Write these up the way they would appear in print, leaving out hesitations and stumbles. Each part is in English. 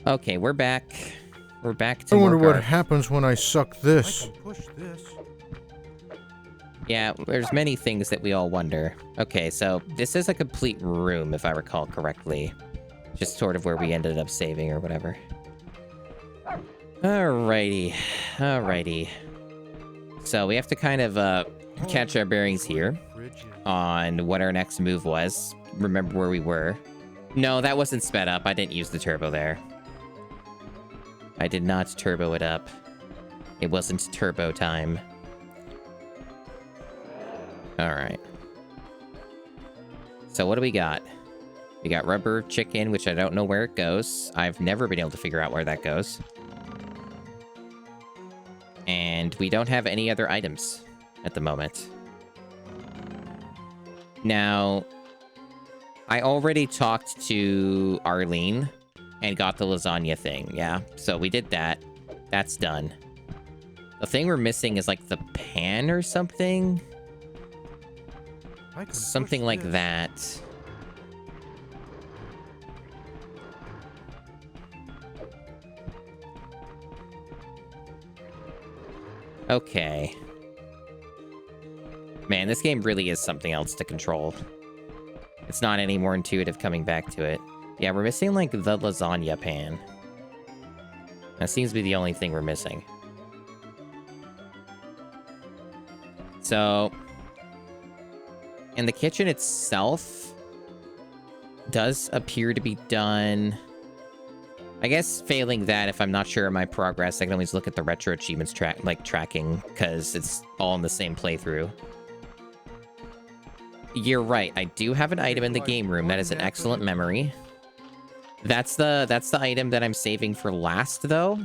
Okay, we're back. We're back to I wonder more what happens when I suck this. I can push this. Yeah, there's many things that we all wonder. Okay, so this is a complete room, if I recall correctly. Just sort of where we ended up saving or whatever. Alrighty. Alrighty. So we have to kind of catch our bearings here on what our next move was. Remember where we were. No, that wasn't sped up. I didn't use the turbo there. I did not turbo it up. It wasn't turbo time. Alright. So what do we got? We got rubber chicken, which I don't know where it goes. I've never been able to figure out where that goes. And we don't have any other items at the moment. Now, I already talked to Arlene and got the lasagna thing, yeah? So we did that. That's done. The thing we're missing is like the pan or something? Something like that. Okay. Man, this game really is something else to control. It's not any more intuitive coming back to it. Yeah, we're missing, like, the lasagna pan. That seems to be the only thing we're missing. So... and the kitchen itself does appear to be done. I guess failing that, if I'm not sure of my progress, I can always look at the retro achievements tracking, because it's all in the same playthrough. You're right. I do have an item in the game room. That is an excellent memory. That's the item that I'm saving for last, though.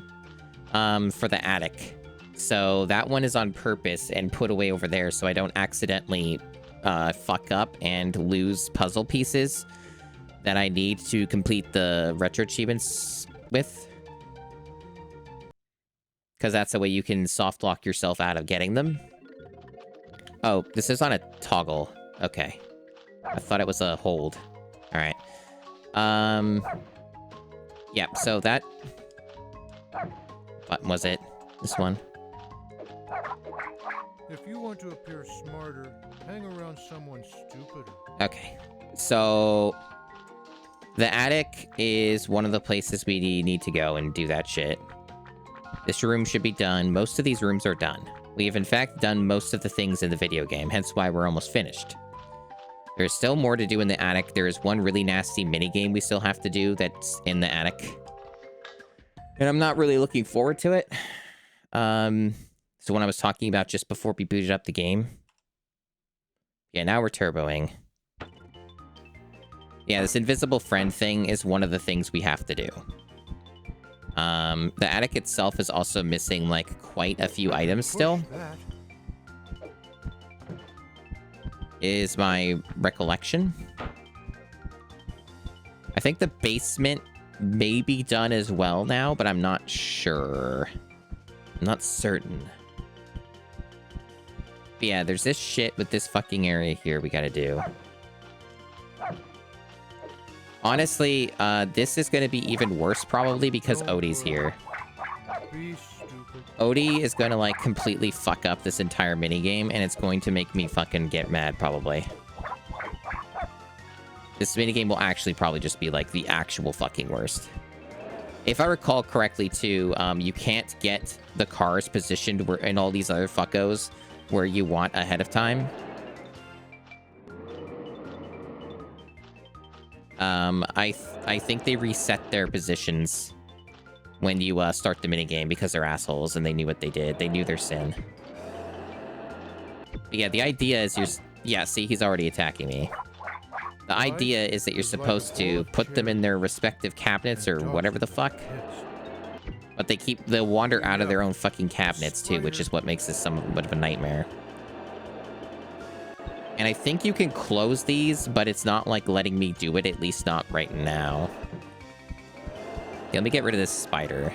For the attic. So that one is on purpose and put away over there so I don't accidentally fuck up and lose puzzle pieces that I need to complete the retro achievements with. Because that's the way you can soft lock yourself out of getting them. Oh, this is on a toggle. Okay. I thought it was a hold. Alright. Yeah, so that... what was it? This one? If you want to appear smarter, hang around someone stupider. Okay. So... the attic is one of the places we need to go and do that shit. This room should be done. Most of these rooms are done. We have in fact done most of the things in the video game, hence why we're almost finished. There's still more to do in the attic. There is one really nasty minigame we still have to do that's in the attic. And I'm not really looking forward to it. So when I was talking about just before we booted up the game. Yeah, now we're turboing. Yeah, this invisible friend thing is one of the things we have to do. The attic itself is also missing, like, quite a few items still. Is my recollection. I think the basement may be done as well now, but I'm not sure. I'm not certain. But yeah, there's this shit with this fucking area here we gotta do. Honestly, this is gonna be even worse probably because Odie's here. Odie is gonna, like, completely fuck up this entire minigame, and it's going to make me fucking get mad, probably. This minigame will actually probably just be, like, the actual fucking worst. If I recall correctly, too, you can't get the cars positioned in all these other fuckos where you want ahead of time. I think they reset their positions when you start the minigame because they're assholes and they knew what they did. They knew their sin. But yeah, the idea is yeah, see, he's already attacking me. The idea is that you're supposed to put them in their respective cabinets or whatever the fuck. But they'll wander out of their own fucking cabinets too, which is what makes this somewhat of a nightmare. And I think you can close these, but it's not, like, letting me do it, at least not right now. Yeah, let me get rid of this spider.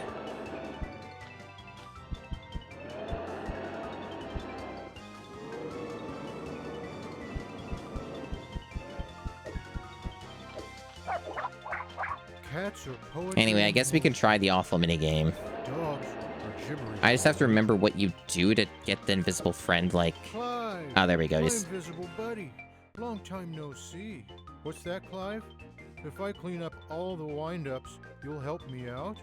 Catch Cats are poetry. Anyway, I guess we can try the awful minigame. Dogs are gibberish. I just have to remember what you do to get the invisible friend, like... Clive, Oh, there we go. my Just... invisible buddy. Long time no see. What's that, Clive? If I clean up all the wind-ups, you'll help me out?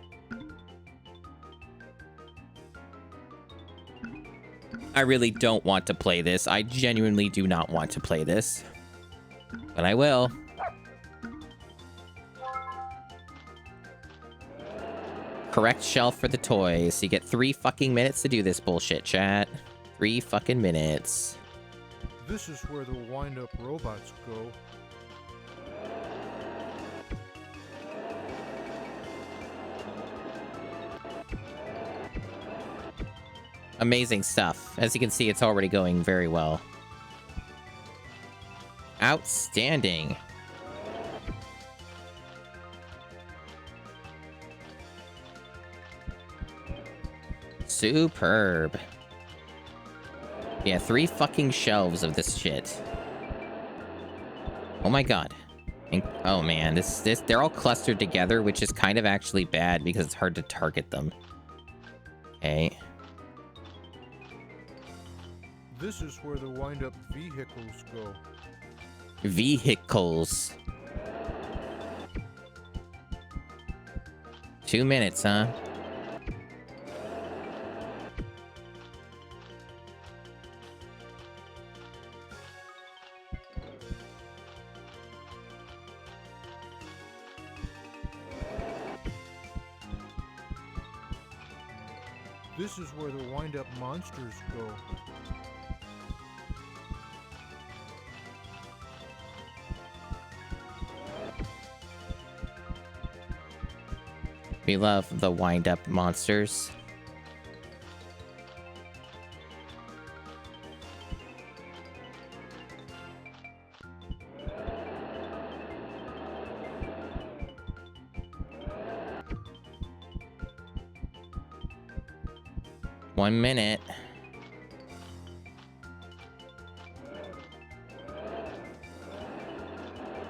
I really don't want to play this. I genuinely do not want to play this. But I will. Correct shelf for the toys. You get 3 fucking minutes to do this bullshit, chat. 3 fucking minutes. This is where the wind-up robots go. Amazing stuff. As you can see, it's already going very well. Outstanding. Superb. Yeah, 3 fucking shelves of this shit. Oh my god. Oh man, they're all clustered together, which is kind of actually bad because it's hard to target them. Okay. This is where the wind-up vehicles go. Vehicles. 2 minutes, huh? This is where the wind-up monsters go. We love the wind-up monsters. One minute.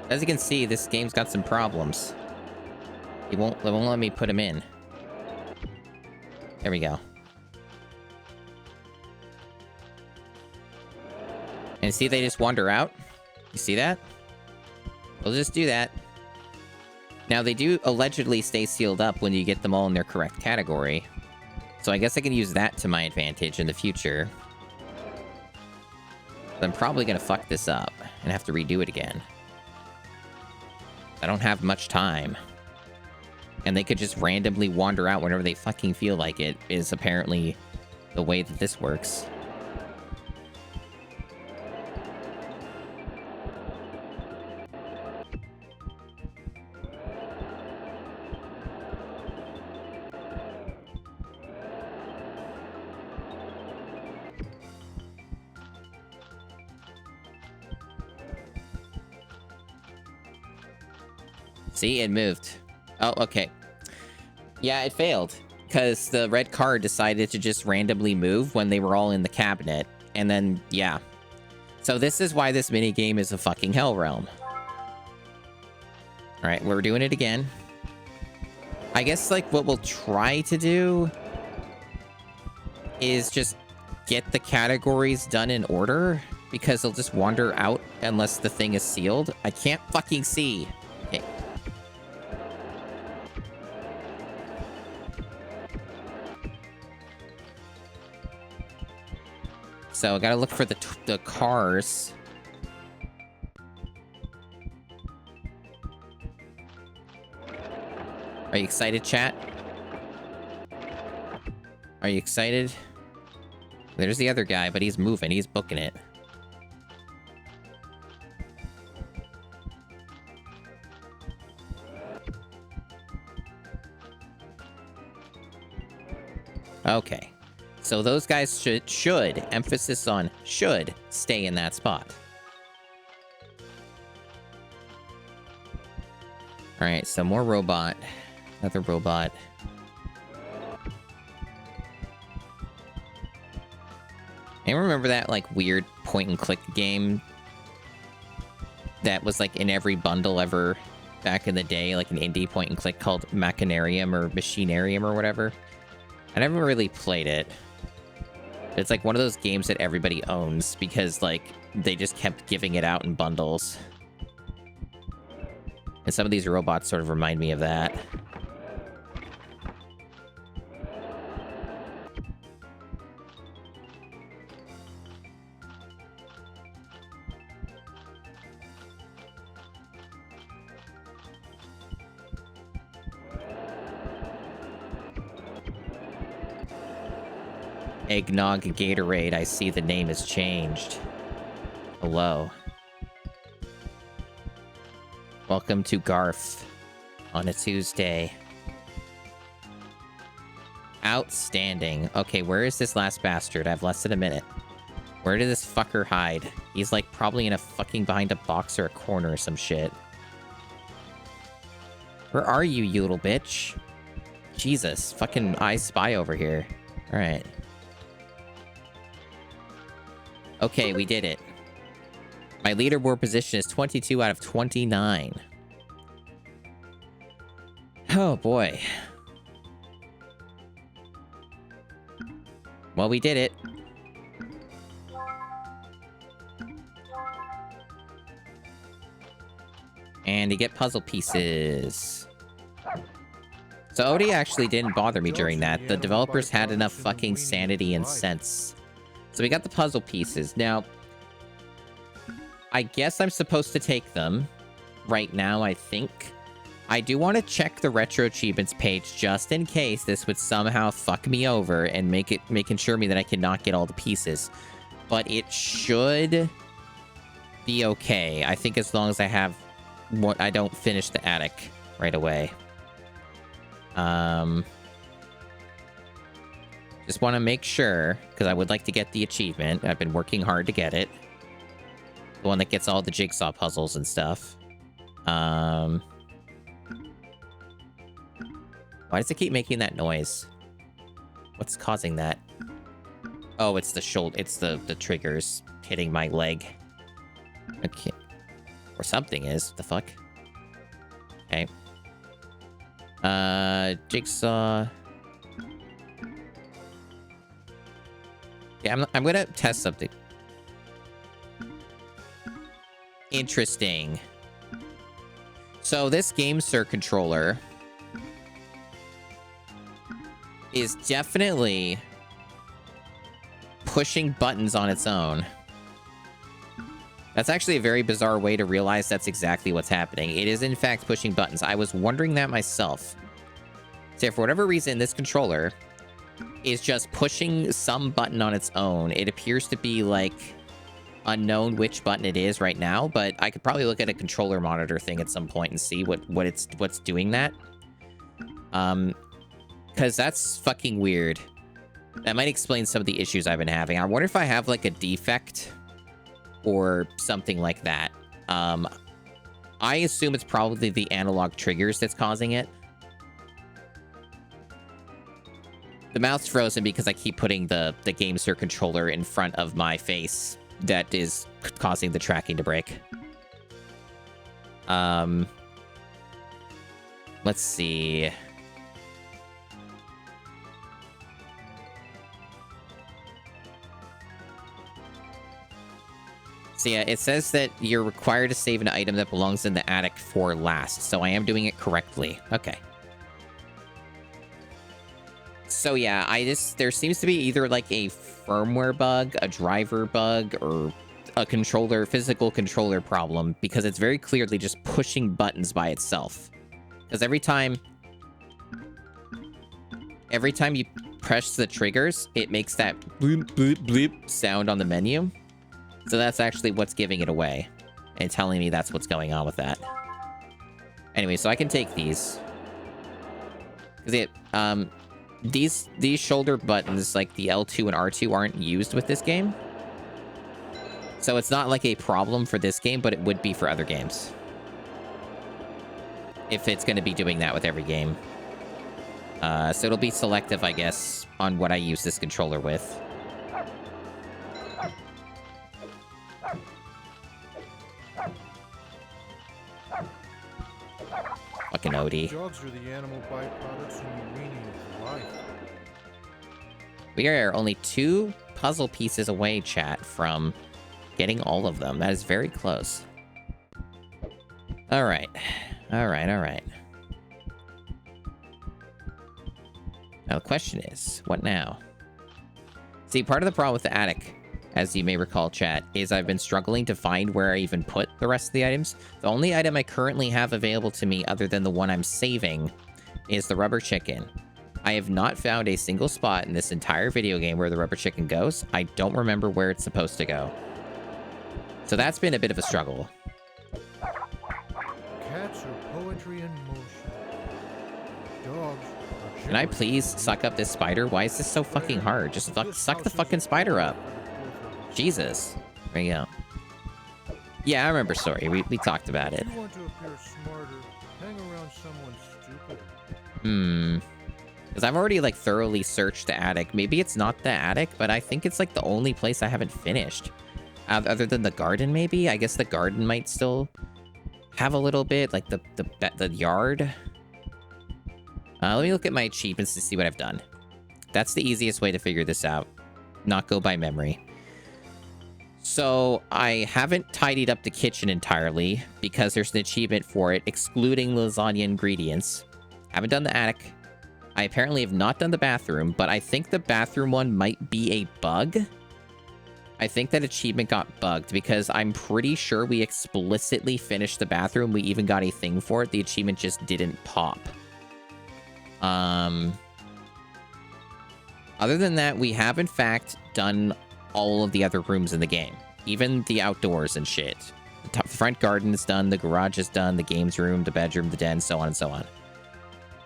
As you can see, this game's got some problems. It won't let me put him in. There we go. And see, they just wander out. You see that? We'll just do that. Now, they do allegedly stay sealed up when you get them all in their correct category. So I guess I can use that to my advantage in the future. But I'm probably gonna fuck this up and have to redo it again. I don't have much time. And they could just randomly wander out whenever they fucking feel like it, is apparently the way that this works. See, it moved. Oh, okay. Yeah, it failed. Because the red card decided to just randomly move when they were all in the cabinet. And then, yeah. So this is why this minigame is a fucking hell realm. Alright, we're doing it again. I guess, like, what we'll try to do is just get the categories done in order. Because they'll just wander out unless the thing is sealed. I can't fucking see. Okay. So I gotta look for the cars. Are you excited, chat? Are you excited? There's the other guy, but he's moving. He's booking it. Okay. So those guys should, emphasis on should, stay in that spot. Alright, so more robot. Another robot. And remember that, like, weird point-and-click game that was, like, in every bundle ever? back in the day, like an indie point and click called Machinarium or Machinarium or whatever. I never really played it. It's like one of those games that everybody owns because, like, they just kept giving it out in bundles. And some of these robots sort of remind me of that. Eggnog Gatorade, I see the name has changed. Hello. Welcome to Garf on a Tuesday. Outstanding. Okay, where is this last bastard? I have less than a minute. Where did this fucker hide? He's like probably in a fucking behind a box or a corner or some shit. Where are you, you little bitch? Jesus, fucking I Spy over here. Alright. Okay, we did it. My leaderboard position is 22 out of 29. Oh, boy. Well, we did it. And you get puzzle pieces. So Odie actually didn't bother me during that. The developers had enough fucking sanity and sense. So we got the puzzle pieces. Now, I guess I'm supposed to take them right now, I think. I do want to check the Retro Achievements page just in case this would somehow fuck me over and make ensure me that I cannot get all the pieces. But it should be okay. I think as long as I have what I don't finish the attic right away. Just want to make sure, because I would like to get the achievement. I've been working hard to get it. The one that gets all the jigsaw puzzles and stuff. Why does it keep making that noise? What's causing that? Oh, it's the shoulder. It's the triggers hitting my leg. Okay. Or something is. The fuck? Okay. Jigsaw. Yeah, I'm gonna test something. Interesting. So this GameSir controller is definitely pushing buttons on its own. That's actually a very bizarre way to realize that's exactly what's happening. It is in fact pushing buttons. I was wondering that myself. So for whatever reason, this controller is just pushing some button on its own. It appears to be like unknown which button it is right now, but I could probably look at a controller monitor thing at some point and see what's doing that. Because that's fucking weird. That might explain some of the issues I've been having. I wonder if I have like a defect or something like that. I assume it's probably the analog triggers that's causing it. The mouth's frozen because I keep putting the GameSir controller in front of my face. That is causing the tracking to break. Let's see. So yeah, it says that you're required to save an item that belongs in the attic for last. So I am doing it correctly. Okay. So yeah, there seems to be either like a firmware bug, a driver bug, or a physical controller problem, because it's very clearly just pushing buttons by itself. Because every time you press the triggers, it makes that bloop, bloop, bloop sound on the menu. So that's actually what's giving it away and telling me that's what's going on with that. Anyway, so I can take these. Because these shoulder buttons, like the L2 and R2, aren't used with this game. So it's not like a problem for this game, but it would be for other games. If it's going to be doing that with every game. So it'll be selective, I guess, on what I use this controller with. Fucking Odie. Dogs are the animal byproducts and the meaning of life. We are only 2 puzzle pieces away, chat, from getting all of them. That is very close. Alright. Alright. Now the question is, what now? See, part of the problem with the attic, as you may recall, chat, is I've been struggling to find where I even put the rest of the items. The only item I currently have available to me, other than the one I'm saving, is the rubber chicken. I have not found a single spot in this entire video game where the rubber chicken goes. I don't remember where it's supposed to go. So that's been a bit of a struggle. Cats are poetry in motion. Dogs are Can I please suck up this spider? Why is this so fucking hard? Just suck the fucking spider up. Jesus. There you go. Yeah, I remember Story. We talked about it. If you want to appear smarter, hang around someone stupider. Because I've already, like, thoroughly searched the attic. Maybe it's not the attic, but I think it's, like, the only place I haven't finished. Other than the garden, maybe? I guess the garden might still have a little bit. Like, the yard. Let me look at my achievements to see what I've done. That's the easiest way to figure this out. Not go by memory. So, I haven't tidied up the kitchen entirely, because there's an achievement for it, excluding lasagna ingredients. Haven't done the attic. I apparently have not done the bathroom, but I think the bathroom one might be a bug. I think that achievement got bugged, because I'm pretty sure we explicitly finished the bathroom. We even got a thing for it. The achievement just didn't pop. Other than that, we have, in fact, done all of the other rooms in the game. Even the outdoors and shit. The front garden is done, the garage is done, the games room, the bedroom, the den, so on and so on.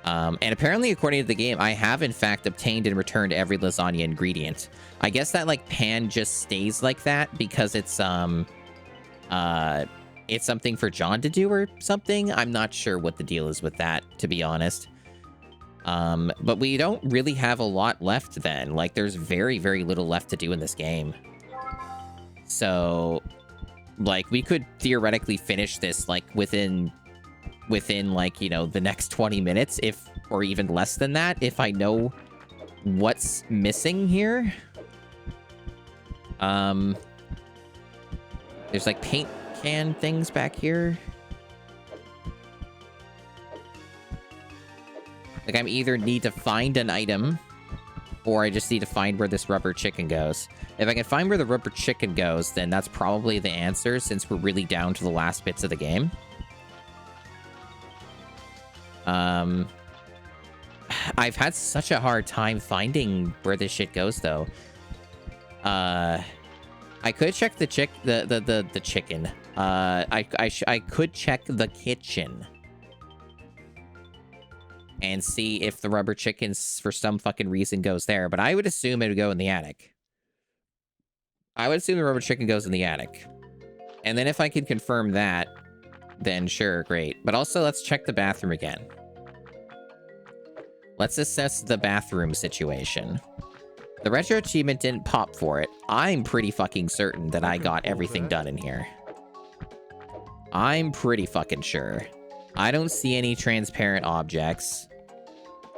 And apparently, according to the game, I have, in fact, obtained and returned every lasagna ingredient. I guess that, like, pan just stays like that because it's something for John to do or something. I'm not sure what the deal is with that, to be honest. But we don't really have a lot left then. Like, there's very, very little left to do in this game. So, like, we could theoretically finish this, like, within like, you know, the next 20 minutes, or even less than that, if I know what's missing here. There's, like, paint can things back here. Like, I either need to find an item, or I just need to find where this rubber chicken goes. If I can find where the rubber chicken goes, then that's probably the answer, since we're really down to the last bits of the game. I've had such a hard time finding where this shit goes, though. I could check the chicken. I could check the kitchen and see if the rubber chicken, for some fucking reason, goes there. But I would assume it would go in the attic. I would assume the rubber chicken goes in the attic. And then if I can confirm that, then sure, great. But also, let's check the bathroom again. Let's assess the bathroom situation. The retro achievement didn't pop for it. I'm pretty fucking certain that I got everything done in here. I'm pretty fucking sure. I don't see any transparent objects.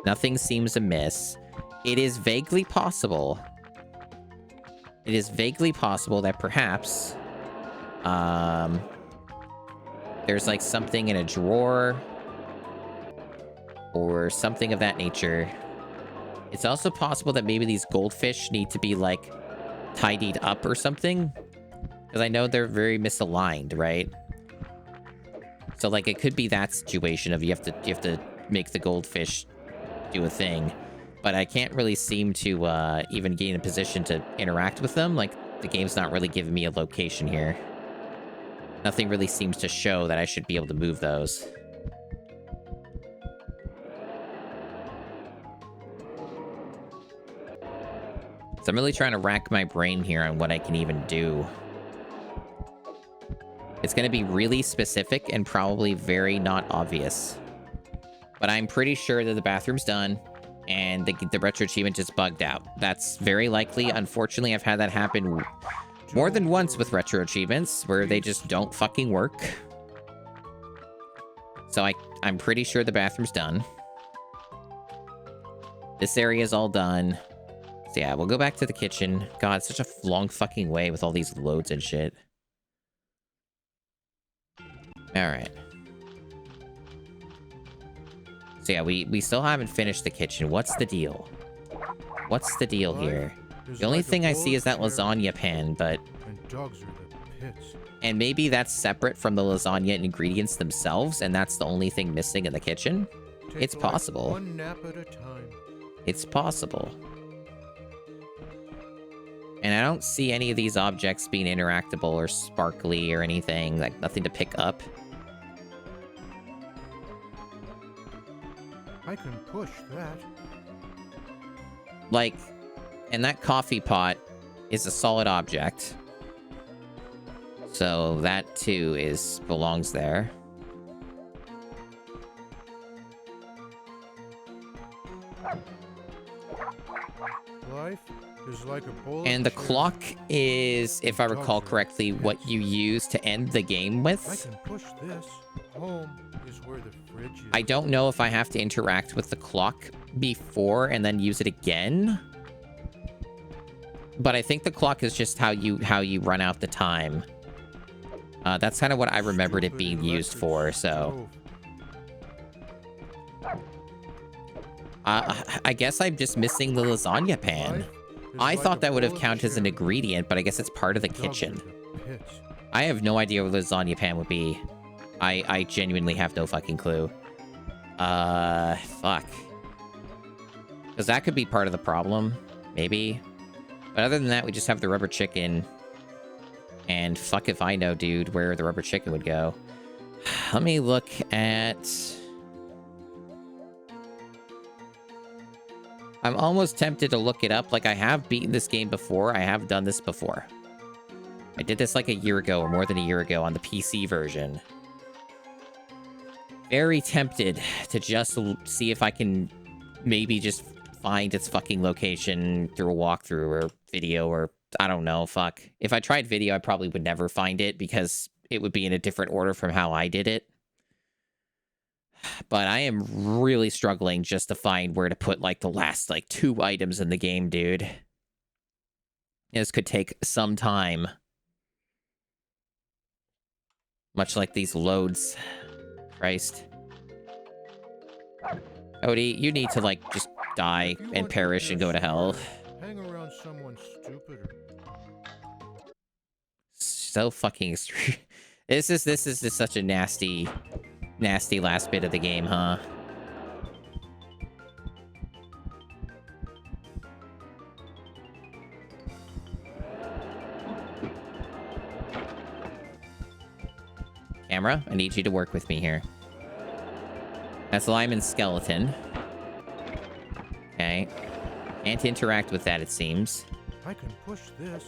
Nothing seems amiss. It is vaguely possible. It is vaguely possible that perhaps... there's, like, something in a drawer. Or something of that nature. It's also possible that maybe these goldfish need to be, like, tidied up or something. Because I know they're very misaligned, right? So, like, it could be that situation of you have to make the goldfish do a thing. But I can't really seem to even get in a position to interact with them. Like, the game's not really giving me a location here. Nothing really seems to show that I should be able to move those. So I'm really trying to rack my brain here on what I can even do. It's going to be really specific and probably very not obvious. But I'm pretty sure that the bathroom's done and the retro achievement just bugged out. That's very likely. Unfortunately, I've had that happen more than once with retro achievements where they just don't fucking work. So I'm pretty sure the bathroom's done. This area is all done. So yeah, we'll go back to the kitchen. God, it's such a long fucking way with all these loads and shit. All right. So yeah, we still haven't finished the kitchen. What's the deal? What's the deal here? The only thing I see is that lasagna pan, but... And dogs are the pits. And maybe that's separate from the lasagna ingredients themselves, and that's the only thing missing in the kitchen? It's possible. One nap at a time. It's possible. And I don't see any of these objects being interactable or sparkly or anything, like nothing to pick up. I can push that. Like, and that coffee pot is a solid object. So that too belongs there. Life is like a bowl And the clock is, if I recall correctly, what you use to end the game I with. can push this. Home is where the fridge is. I don't know if I have to interact with the clock before and then use it again. But I think the clock is just how you run out the time. That's kind of what I remembered it being used for, so... I guess I'm just missing the lasagna pan. I thought that would have counted as an ingredient, but I guess it's part of the kitchen. I have no idea what the lasagna pan would be. I genuinely have no fucking clue. Fuck. Because that could be part of the problem, maybe. But other than that, we just have the rubber chicken. And fuck if I know, dude, where the rubber chicken would go. Let me look at... I'm almost tempted to look it up. Like, I have beaten this game before. I have done this before. I did this like a year ago, or more than a year ago, on the PC version. Very tempted to just see if I can maybe just find its fucking location through a walkthrough or video, or I don't know, fuck. If I tried video, I probably would never find it because it would be in a different order from how I did it. But I am really struggling just to find where to put, like, the last, like, 2 items in the game, dude. This could take some time. Much like these loads. Christ. Odie, you need to, like, just die and perish and go to hell. Hang around someone stupider. So fucking extreme. This is just such a nasty last bit of the game, huh? Camera, I need you to work with me here. That's Lyman's skeleton. Okay. Can't interact with that, it seems. I can push this.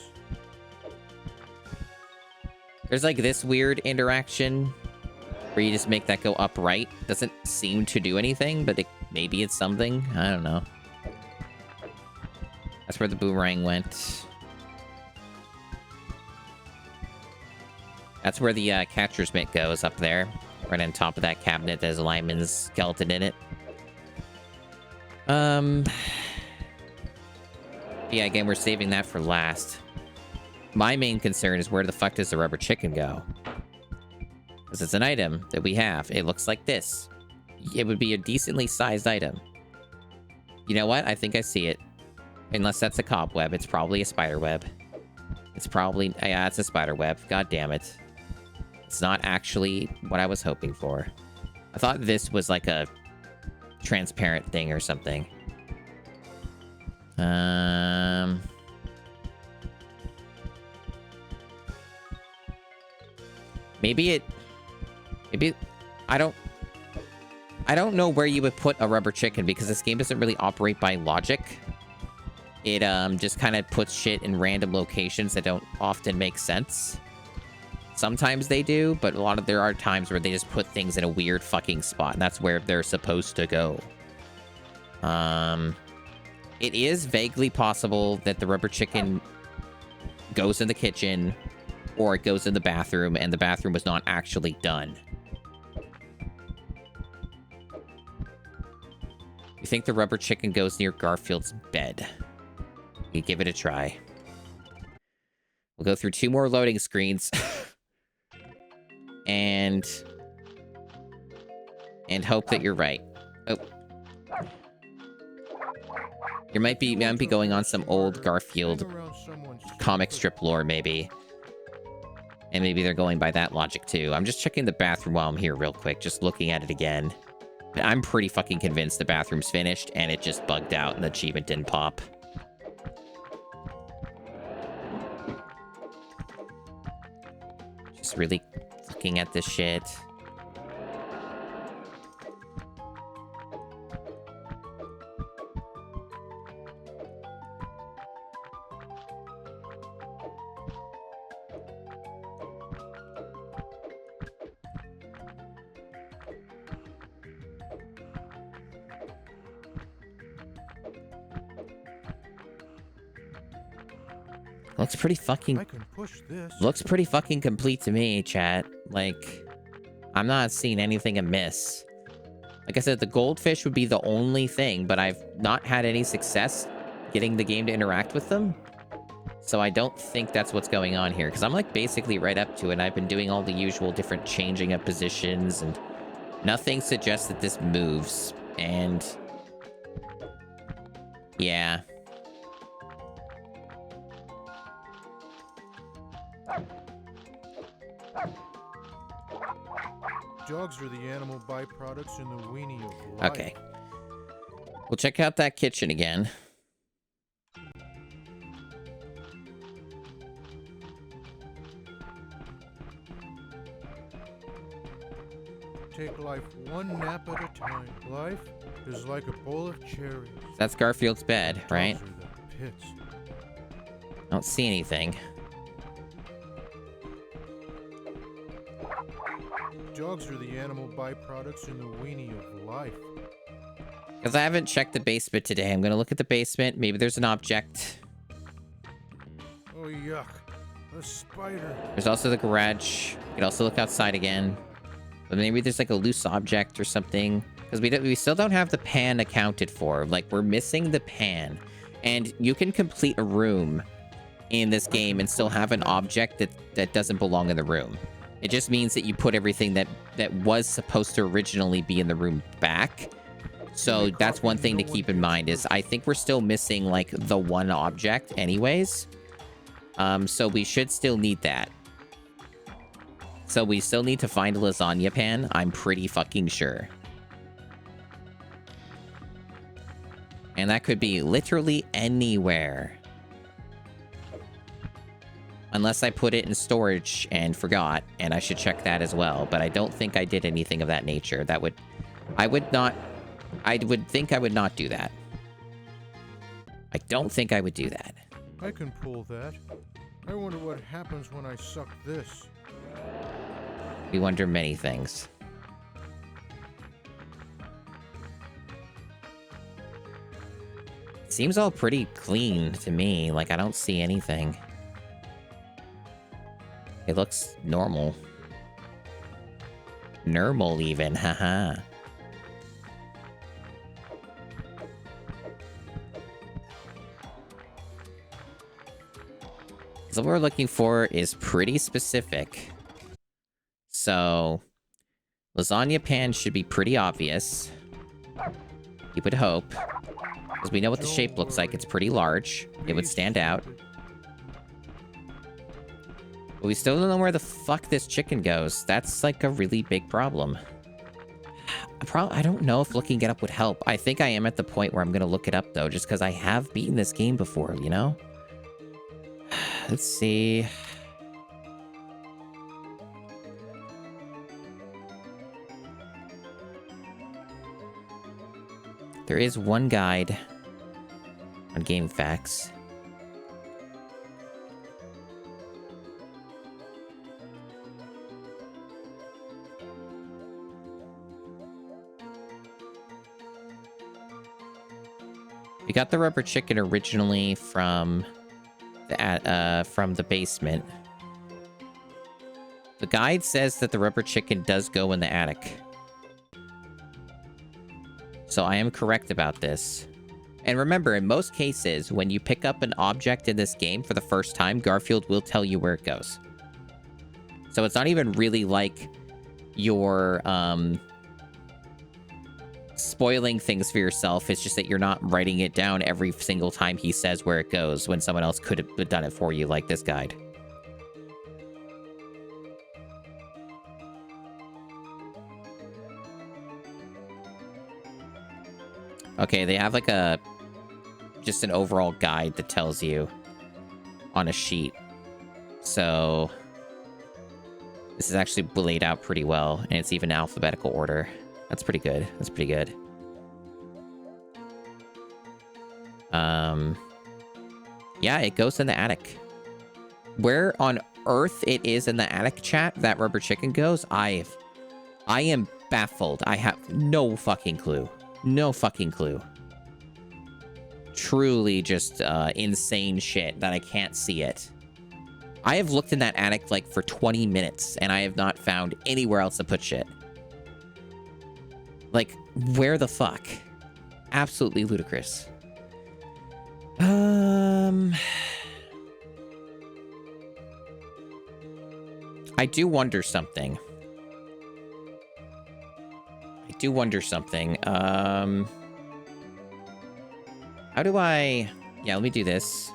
There's like this weird interaction where you just make that go upright. Doesn't seem to do anything, but maybe it's something. I don't know. That's where the boomerang went. That's where the catcher's mitt goes, up there. Right on top of that cabinet that has Lyman's skeleton in it. Yeah, again, we're saving that for last. My main concern is where the fuck does the rubber chicken go? Because it's an item that we have. It looks like this. It would be a decently sized item. You know what? I think I see it. Unless that's a cobweb. It's probably a spider web. It's probably... Yeah, it's a spider web. God damn it. It's not actually what I was hoping for. I thought this was like a transparent thing or something. Maybe I don't know where you would put a rubber chicken because this game doesn't really operate by logic. It just kind of puts shit in random locations that don't often make sense. Sometimes they do, but there are times where they just put things in a weird fucking spot, and that's where they're supposed to go. It is vaguely possible that the rubber chicken goes in the kitchen, or it goes in the bathroom, and the bathroom was not actually done. You think the rubber chicken goes near Garfield's bed? You give it a try. We'll go through 2 more loading screens. and hope that you're right. Oh. You might be going on some old Garfield comic strip lore, maybe. And maybe they're going by that logic, too. I'm just checking the bathroom while I'm here real quick. Just looking at it again. But I'm pretty fucking convinced the bathroom's finished, and it just bugged out and the achievement didn't pop. Just really looking at this shit. Looks pretty fucking... I can push this. Looks pretty fucking complete to me, chat. Like, I'm not seeing anything amiss. Like I said, the goldfish would be the only thing, but I've not had any success getting the game to interact with them. So I don't think that's what's going on here, because I'm like basically right up to it, and I've been doing all the usual different changing of positions, and nothing suggests that this moves. And yeah. Dogs are the animal byproducts in the weenie of life. Okay. We'll check out that kitchen again. Take life one nap at a time. Life is like a bowl of cherries. That's Garfield's bed, right? Dogs are the pits. I don't see anything. Dogs are the animal byproducts in the weenie of life. Because I haven't checked the basement today. I'm going to look at the basement. Maybe there's an object. Oh, yuck. A spider. There's also the garage. You can also look outside again. But maybe there's like a loose object or something. Because we still don't have the pan accounted for. Like, we're missing the pan. And you can complete a room in this game and still have an object that doesn't belong in the room. It just means that you put everything that was supposed to originally be in the room back. So that's one thing to keep in mind is I think we're still missing like the one object anyways. So we should still need that. So we still need to find a lasagna pan. I'm pretty fucking sure. And that could be literally anywhere. Unless I put it in storage and forgot, and I should check that as well. But I don't think I did anything of that nature. I would think I would not do that. I don't think I would do that. I can pull that. I wonder what happens when I suck this. We wonder many things. Seems all pretty clean to me. Like, I don't see anything. It looks normal. Normal even, haha. So what we're looking for is pretty specific. So, lasagna pan should be pretty obvious. You would hope. Because we know what the shape looks like. It's pretty large. It would stand out. But we still don't know where the fuck this chicken goes. That's like a really big problem. I don't know if looking it up would help. I think I am at the point where I'm going to look it up, though, just because I have beaten this game before, you know? Let's see. There is one guide on GameFAQs. We got the rubber chicken originally from the basement. The guide says that the rubber chicken does go in the attic. So I am correct about this. And remember, in most cases, when you pick up an object in this game for the first time, Garfield will tell you where it goes. So it's not even really like you're spoiling things for yourself. It's just that you're not writing it down every single time he says where it goes when someone else could have done it for you, like this guide. Okay, they have like just an overall guide that tells you on a sheet. So this is actually laid out pretty well, and it's even alphabetical order. That's pretty good. That's pretty good. Yeah, it goes in the attic. Where on earth it is in the attic, chat, that rubber chicken goes, I am baffled. I have no fucking clue. No fucking clue. Truly just insane shit that I can't see it. I have looked in that attic like for 20 minutes and I have not found anywhere else to put shit. Like, where the fuck? Absolutely ludicrous. I do wonder something. How do I... Yeah, let me do this.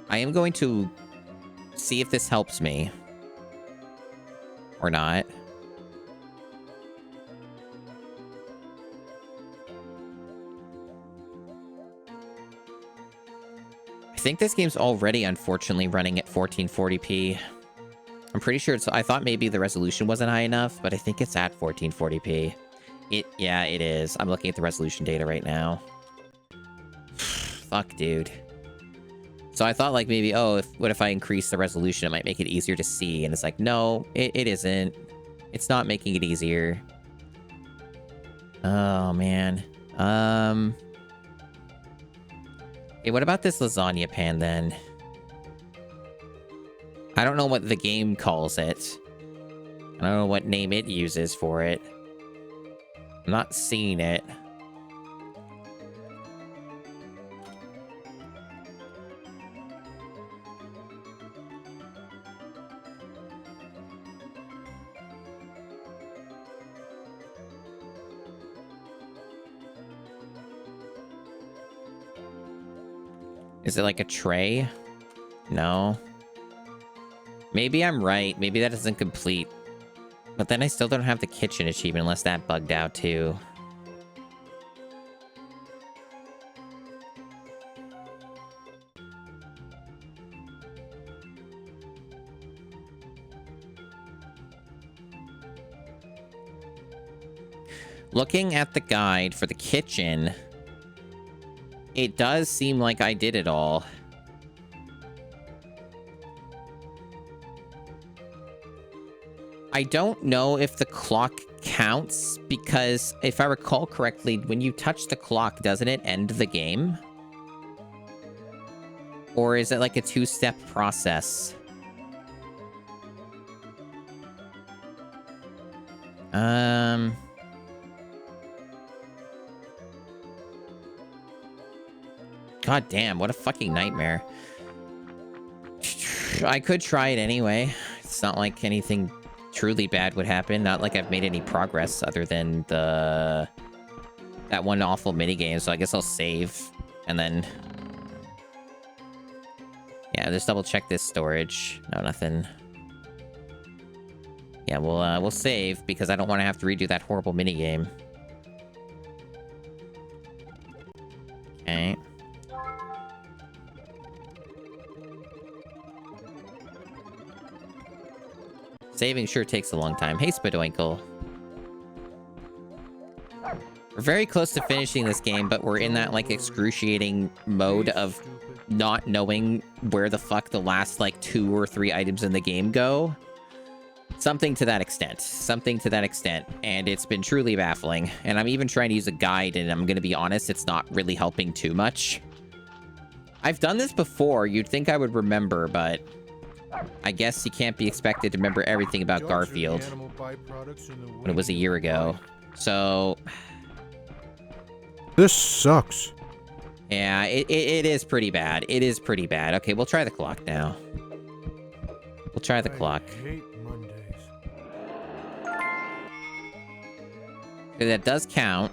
I am going to see if this helps me. Or not. I think this game's already, unfortunately, running at 1440p. I'm pretty sure it's... I thought maybe the resolution wasn't high enough, but I think it's at 1440p. Yeah, it is. I'm looking at the resolution data right now. Fuck, dude. So I thought, like, maybe, oh, what if I increase the resolution? It might make it easier to see. And it's like, no, it isn't. It's not making it easier. Oh, man. Hey, what about this lasagna pan, then? I don't know what the game calls it. I don't know what name it uses for it. I'm not seeing it. Is it like a tray? No. Maybe I'm right. Maybe that isn't complete. But then I still don't have the kitchen achievement unless that bugged out too. Looking at the guide for the kitchen, it does seem like I did it all. I don't know if the clock counts, because if I recall correctly, when you touch the clock, doesn't it end the game? Or is it like a two-step process? God damn, what a fucking nightmare. I could try it anyway. It's not like anything truly bad would happen. Not like I've made any progress other than that one awful minigame. So I guess I'll save and then... Yeah, just double check this storage. No, nothing. Yeah, we'll save because I don't want to have to redo that horrible minigame. Okay. Saving sure takes a long time. Hey, Spadoinkle. We're very close to finishing this game, but we're in that, like, excruciating mode of not knowing where the fuck the last, like, 2 or 3 items in the game go. Something to that extent. Something to that extent. And it's been truly baffling. And I'm even trying to use a guide, and I'm gonna be honest, it's not really helping too much. I've done this before. You'd think I would remember, but... I guess you can't be expected to remember everything about Garfield when it was a year ago. So, This sucks. Yeah, it is pretty bad. It is pretty bad. Okay, we'll try the clock now. We'll try the clock. I hate Mondays. That does count.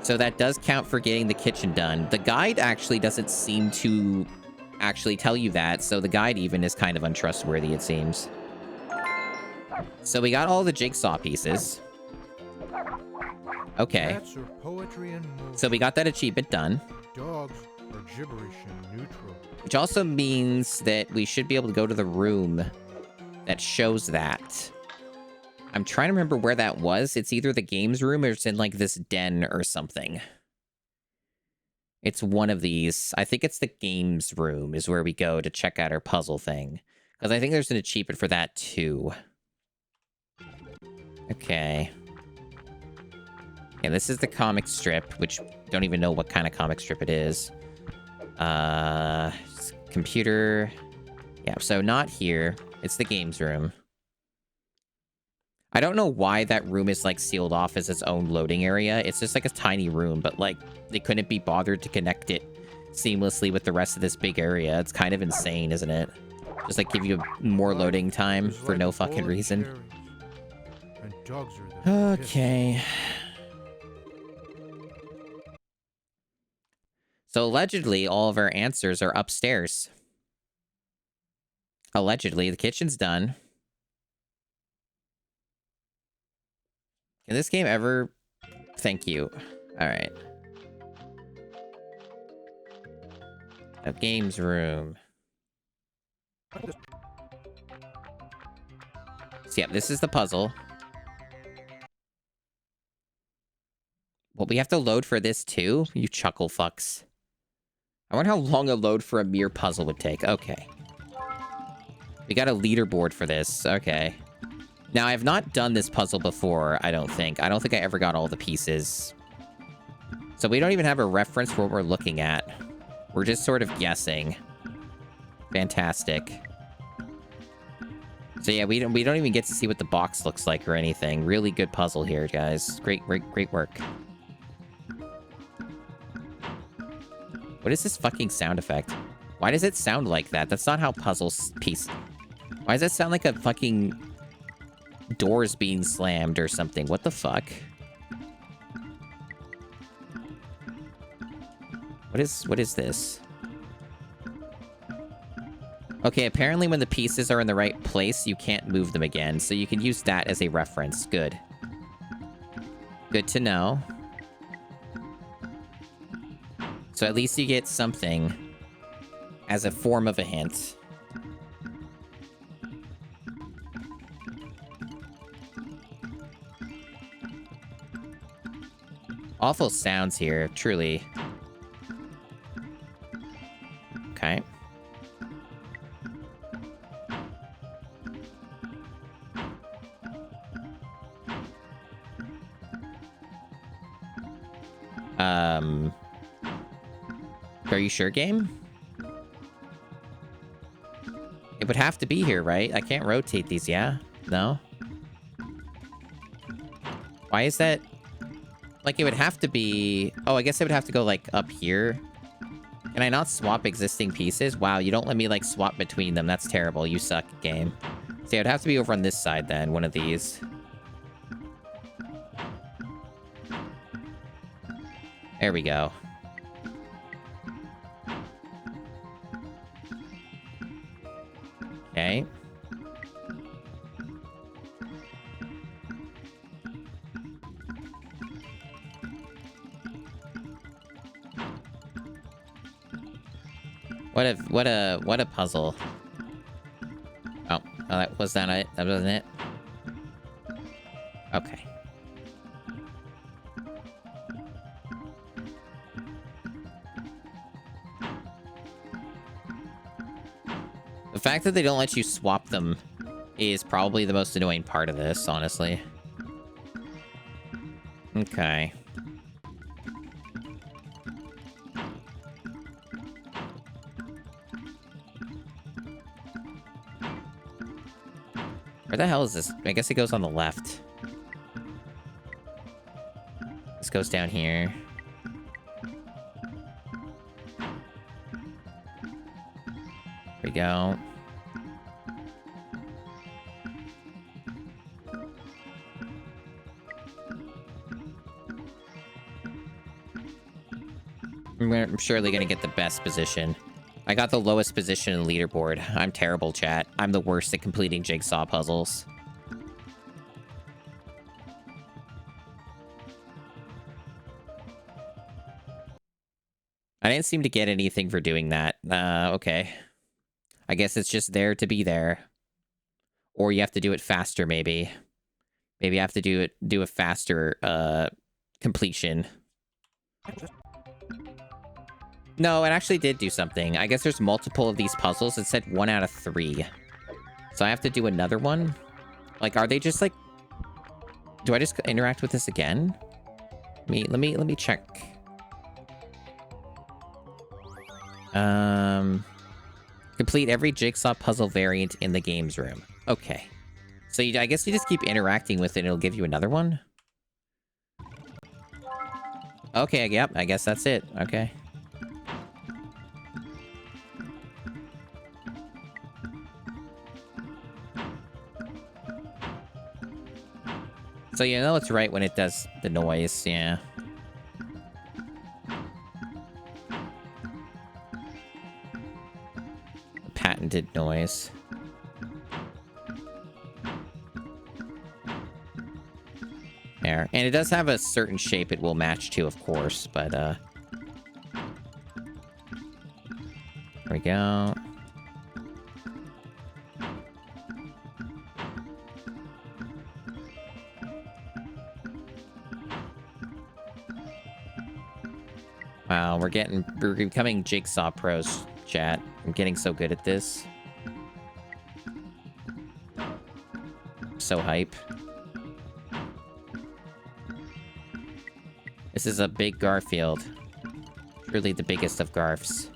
So that does count for getting the kitchen done. The guide actually doesn't seem to actually tell you that, so the guide even is kind of untrustworthy, it seems. So we got all the jigsaw pieces. Okay. Cats are poetry and motion. So we got that achievement done. Dogs are gibberish and neutral. Which also means that we should be able to go to the room that shows that. I'm trying to remember where that was. It's either the games room or it's in like this den or something. It's one of these. I think it's the games room is where we go to check out our puzzle thing. Because I think there's an achievement for that too. Okay. Yeah, this is the comic strip, which don't even know what kind of comic strip it is. Computer. Yeah, so not here. It's the games room. I don't know why that room is, like, sealed off as its own loading area. It's just, like, a tiny room, but, like, they couldn't be bothered to connect it seamlessly with the rest of this big area. It's kind of insane, isn't it? Just, like, give you more loading time for no fucking reason. And dogs are the Okay. So, allegedly, all of our answers are upstairs. Allegedly, the kitchen's done. Can this game ever... Thank you. Alright. A games room. So, yeah, this is the puzzle. Well, we have to load for this too? You chuckle fucks. I wonder how long a load for a mere puzzle would take. Okay. We got a leaderboard for this. Okay. Now, I have not done this puzzle before, I don't think. I don't think I ever got all the pieces. So we don't even have a reference for what we're looking at. We're just sort of guessing. Fantastic. So yeah, we don't even get to see what the box looks like or anything. Really good puzzle here, guys. Great work. What is this fucking sound effect? Why does it sound like that? That's not how puzzles piece... Why does that sound like a fucking... doors being slammed or something? What the fuck? What is this? Okay, apparently when the pieces are in the right place, you can't move them again, so you can use that as a reference. Good. Good to know. So at least you get something as a form of a hint. Awful sounds here, truly. Okay. Are you sure, game? It would have to be here, right? I can't rotate these, yeah? No? Why is that... Like, it would have to be... Oh, I guess it would have to go, like, up here. Can I not swap existing pieces? Wow, you don't let me, like, swap between them. That's terrible. You suck, game. So, yeah, it would have to be over on this side, then. One of these. There we go. Okay. What a puzzle. Oh, that was not it. That wasn't it. Okay. The fact that they don't let you swap them is probably the most annoying part of this, honestly. Okay. Where the hell is this? I guess it goes on the left. box goes down here. There we go. I'm surely gonna get the best position. I got the lowest position in the leaderboard. I'm terrible, chat. I'm the worst at completing jigsaw puzzles. I didn't seem to get anything for doing that. Okay. I guess it's just there to be there. Or you have to do it faster, maybe. Maybe you have to do a faster, completion. No, it actually did do something. I guess there's multiple of these puzzles. It said 1 out of 3. So I have to do another one? Like, are they just like... Do I just interact with this again? Let me check. Complete every jigsaw puzzle variant in the games room. Okay. So I guess you just keep interacting with it and it'll give you another one? Okay, yep, I guess that's it. Okay. So you know it's right when it does the noise, yeah. The patented noise. There. And it does have a certain shape it will match to, of course, but there we go. Wow, we're becoming jigsaw pros, chat. I'm getting so good at this. So hype. This is a big Garfield. Truly the biggest of Garfs.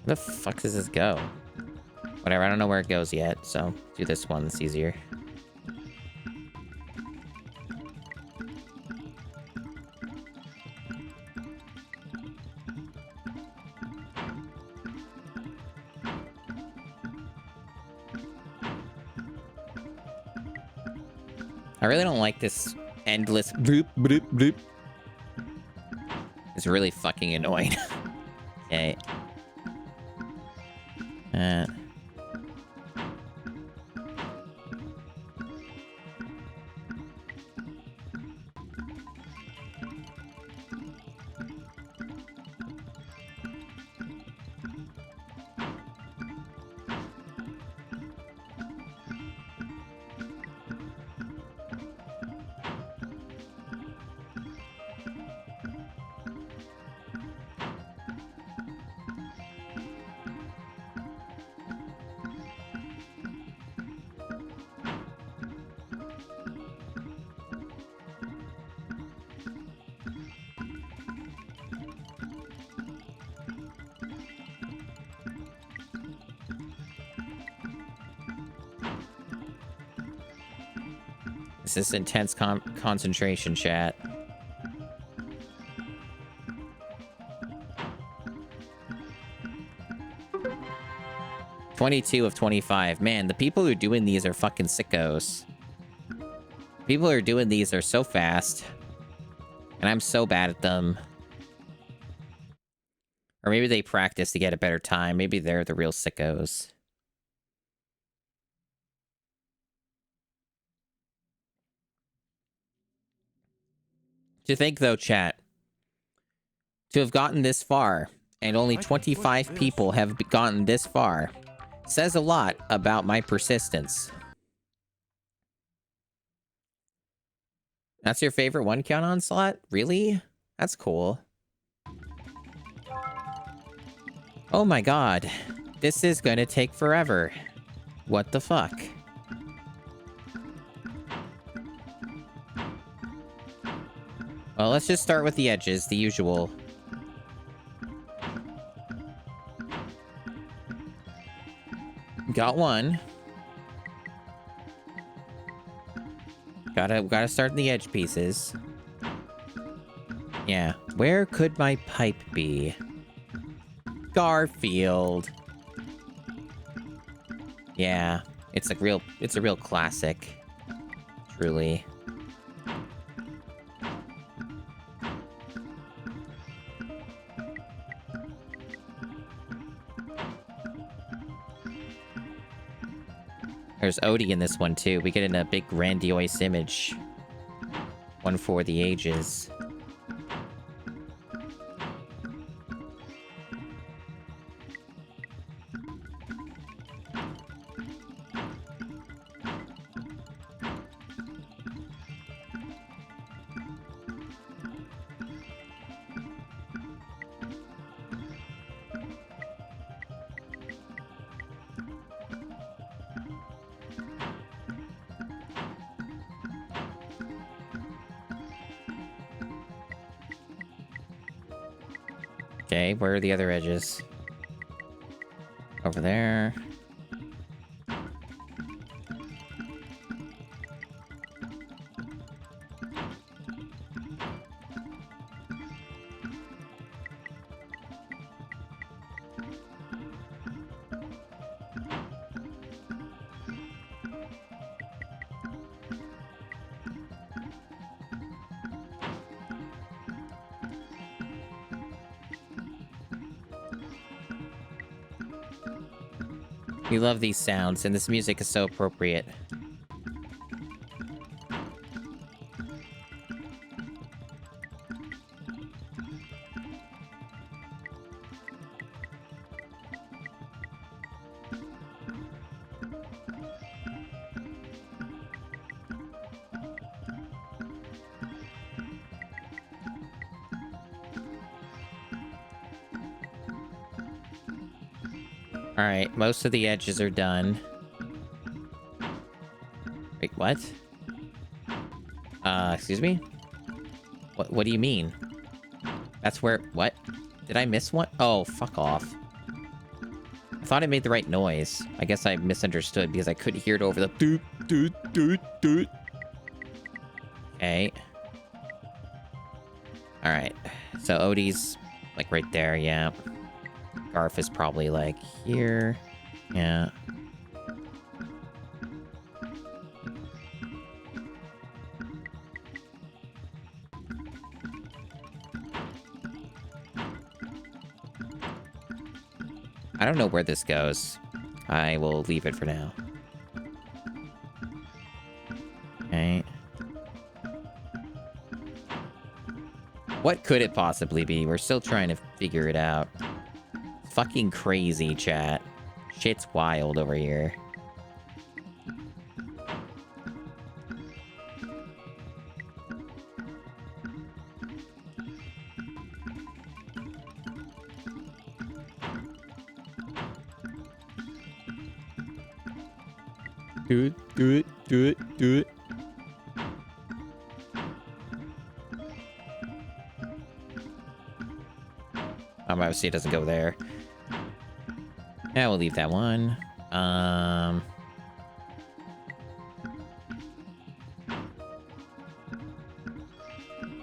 Where the fuck does this go? Whatever, I don't know where it goes yet, so do this one, it's easier. I really don't like this endless bloop, bloop, bloop. It's really fucking annoying. Okay. This is intense concentration, chat. "22 of 25. Man, the people who are doing these are fucking sickos. People who are doing these are so fast. And I'm so bad at them. Or maybe they practice to get a better time. Maybe they're the real sickos. To think, though, chat, to have gotten this far, and only 25 people have gotten this far, says a lot about my persistence. That's your favorite one count on slot? Really? That's cool. Oh my god. This is gonna take forever. What the fuck? Well, let's just start with the edges, the usual. Got one. Gotta start in the edge pieces. Yeah. Where could my pipe be? Garfield. Yeah. It's a real classic. Truly. There's Odie in this one, too. We get in a big grandiose image. One for the ages. Okay, where are the other edges? Over there. We love these sounds, and this music is so appropriate. Alright, most of the edges are done. Wait, what? Excuse me? What do you mean? That's where... What? Did I miss one? Oh, fuck off. I thought I made the right noise. I guess I misunderstood because I couldn't hear it over the... Doot, doot, doot, doot. Okay. Alright. So Odie's, like, right there, yeah. Garf is probably, like, here. Yeah. I don't know where this goes. I will leave it for now. Okay. What could it possibly be? We're still trying to figure it out. Fucking crazy, chat. Shit's wild over here. Do it. Obviously it doesn't go there. Yeah, we'll leave that one.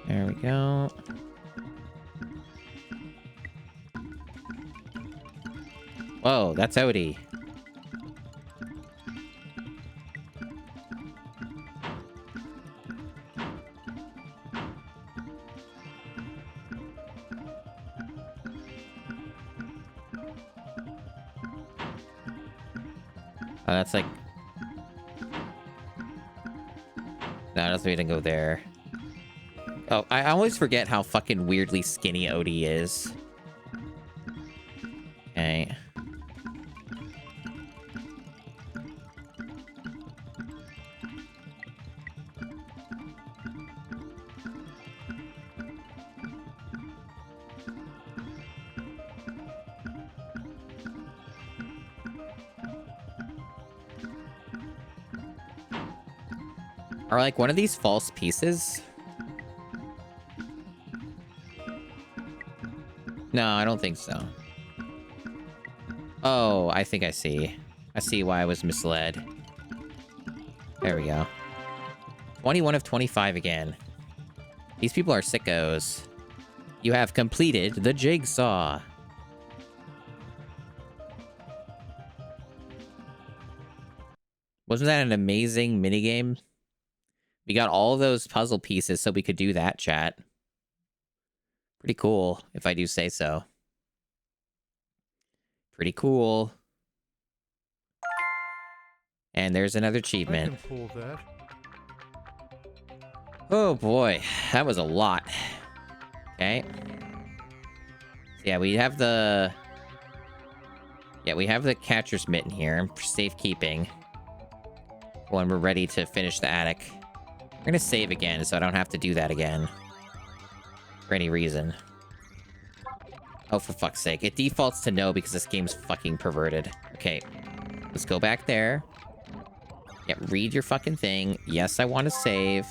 There we go. Whoa, that's Odie. Oh, that's like... No, that's we didn't go there. Oh, I always forget how fucking weirdly skinny Odie is. Okay. Are like one of these false pieces? No, I don't think so. Oh, I think I see. I see why I was misled. There we go. 21 of 25 again. These people are sickos. You have completed the jigsaw. Wasn't that an amazing minigame? We got all those puzzle pieces so we could do that, chat. Pretty cool, if I do say so. Pretty cool. And there's another achievement. I can pull that. Oh boy, that was a lot. Okay. Yeah, we have the... Yeah, we have the catcher's mitten here for safekeeping. When we're ready to finish the attic. We're gonna save again, so I don't have to do that again. For any reason. Oh, for fuck's sake. It defaults to no because this game's fucking perverted. Okay. Let's go back there. Yeah, read your fucking thing. Yes, I want to save.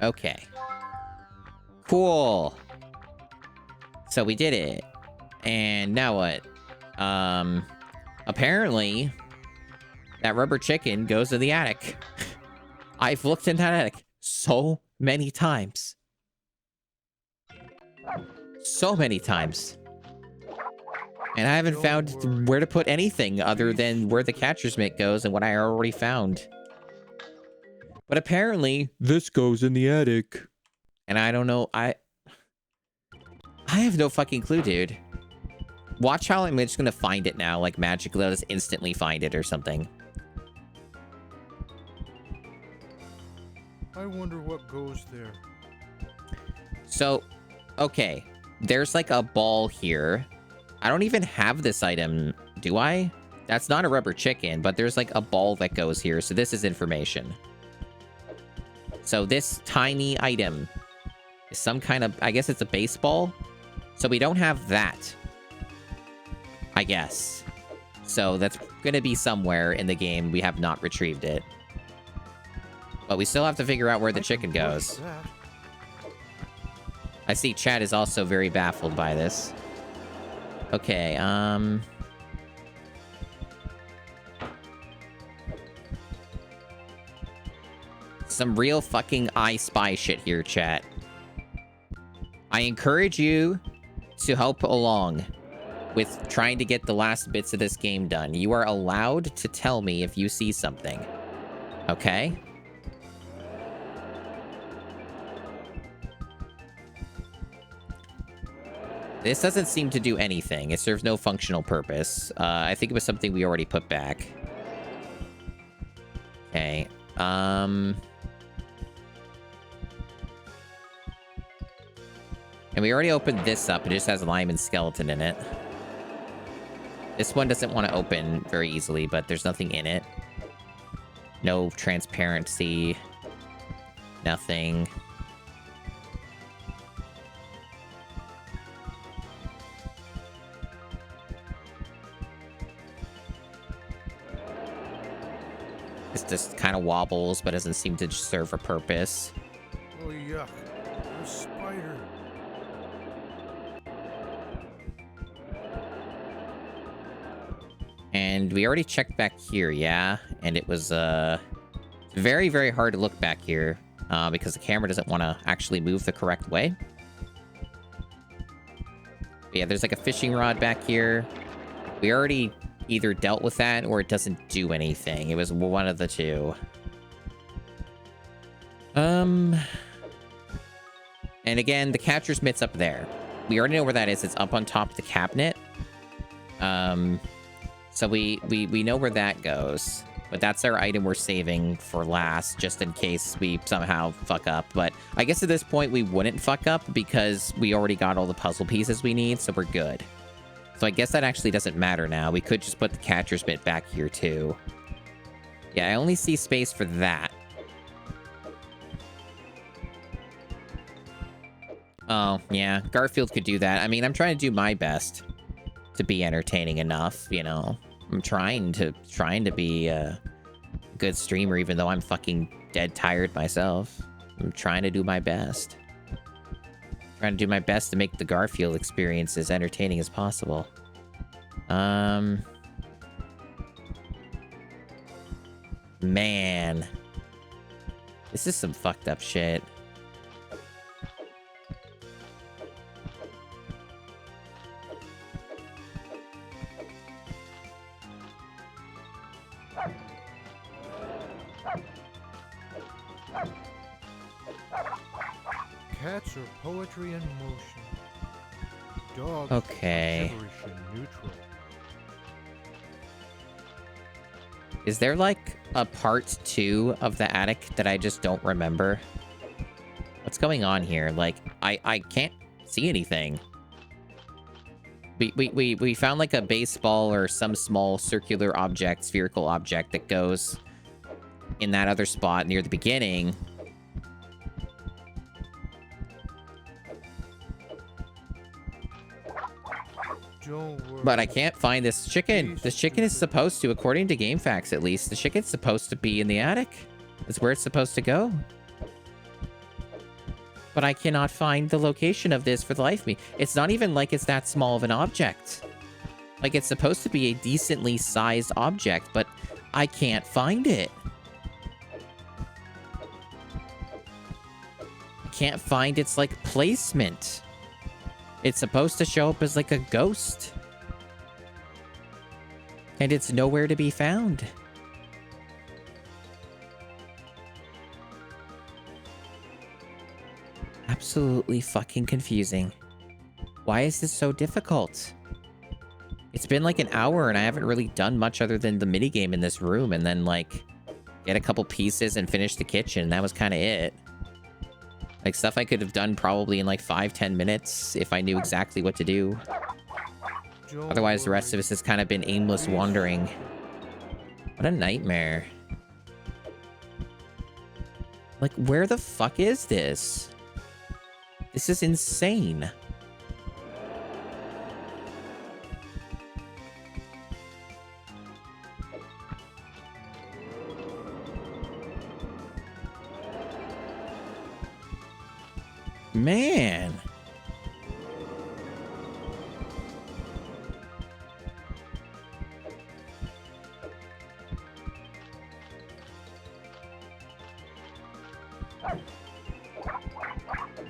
Okay. Cool. So we did it. And now what? Apparently, that rubber chicken goes in the attic. I've looked in that attic so many times. So many times. And I haven't found where to put anything other than where the catcher's mitt goes and what I already found. But apparently, this goes in the attic. And I don't know, I have no fucking clue, dude. Watch how I'm just gonna find it now, like magically. I'll just instantly find it or something. I wonder what goes there. So, okay. There's like a ball here. I don't even have this item, do I? That's not a rubber chicken, but there's like a ball that goes here. So this is information. So this tiny item is some kind of, I guess it's a baseball. So we don't have that. I guess. So that's going to be somewhere in the game. We have not retrieved it. But we still have to figure out where the chicken goes. I see chat is also very baffled by this. Okay, some real fucking I Spy shit here, chat. I encourage you to help along with trying to get the last bits of this game done. You are allowed to tell me if you see something. Okay? This doesn't seem to do anything. It serves no functional purpose. I think it was something we already put back. Okay. And we already opened this up. It just has a Lyman skeleton in it. This one doesn't want to open very easily, but there's nothing in it. No transparency. Nothing. This just kind of wobbles, but doesn't seem to serve a purpose. Oh, yuck. A spider. And we already checked back here, yeah? And it was, very, very hard to look back here, because the camera doesn't want to actually move the correct way. But yeah, there's like a fishing rod back here. We already either dealt with that or it doesn't do anything. It was one of the two. And again, the catcher's mitt's up there. We already know where that is. It's up on top of the cabinet. So we know where that goes. But that's our item we're saving for last, just in case we somehow fuck up. But I guess at this point, we wouldn't fuck up because we already got all the puzzle pieces we need, so we're good. So I guess that actually doesn't matter now. We could just put the catcher's mitt back here, too. Yeah, I only see space for that. Oh, yeah. Garfield could do that. I mean, I'm trying to do my best to be entertaining enough, you know. I'm trying to be a good streamer, even though I'm fucking dead tired myself. I'm trying to do my best. Trying to do my best to make the Garfield experience as entertaining as possible. Man. This is some fucked up shit. Cats are poetry in motion. Dogs Okay. are gibberish in neutral. Is there like a part 2 of the attic that I just don't remember? What's going on here? Like, I can't see anything. We found like a baseball or some small circular object, spherical object that goes in that other spot near the beginning. Don't worry. But I can't find this chicken. This chicken is supposed to, according to GameFAQs at least, the chicken's supposed to be in the attic. That's where it's supposed to go. But I cannot find the location of this for the life of me. It's not even like it's that small of an object. Like, it's supposed to be a decently sized object, but I can't find it. I can't find its, like, placement. It's supposed to show up as, like, a ghost. And it's nowhere to be found. Absolutely fucking confusing. Why is this so difficult? It's been like an hour and I haven't really done much other than the minigame in this room and then, like, get a couple pieces and finish the kitchen. That was kind of it. Like, stuff I could have done probably in, like, 5-10 minutes if I knew exactly what to do. Don't Otherwise, the worry. rest of us has kind of been aimless wandering. What a nightmare. Like, where the fuck is this? This is insane. Man.